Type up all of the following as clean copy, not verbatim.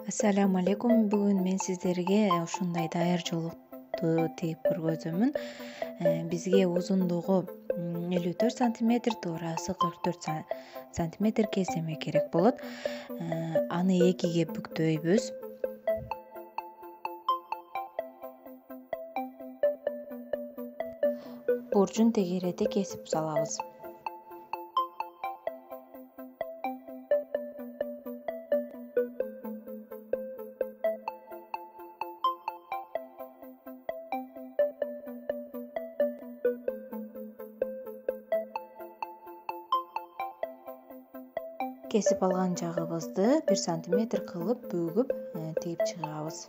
Ассаламу алейкум. Бүгүн мен сиздерге ушундай даярчылыкты тегип көргөзөмүн. Бизге узундугу 54 сантиметр, туурасы 44 сантиметр кесеме керек болот. Аны экиге бүктөйбүз. Бурчун тегерете кесип салабыз. Кесип алган жагыбызды 1 сантиметр кылып бөгүп тегип чыгабыз.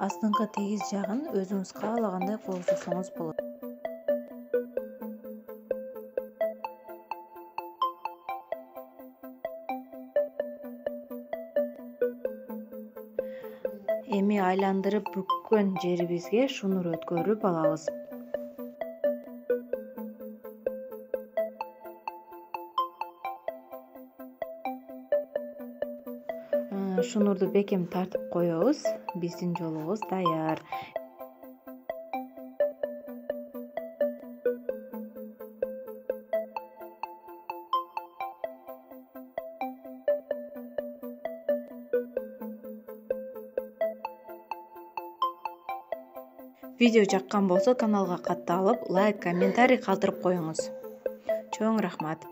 Астыңкы тегиз жагын өзүңүз каалагандай кооздосоңуз болот. Эми айландырып бүккөн жерибизге шунур өткөрүп алабыз. Шунурду бекем тартып коебуз. Биздин жолубуз даяр. Видео жаккан болсо каналга катталып, лайк, комментарий калтырып коюңуз. Чоң рахмат.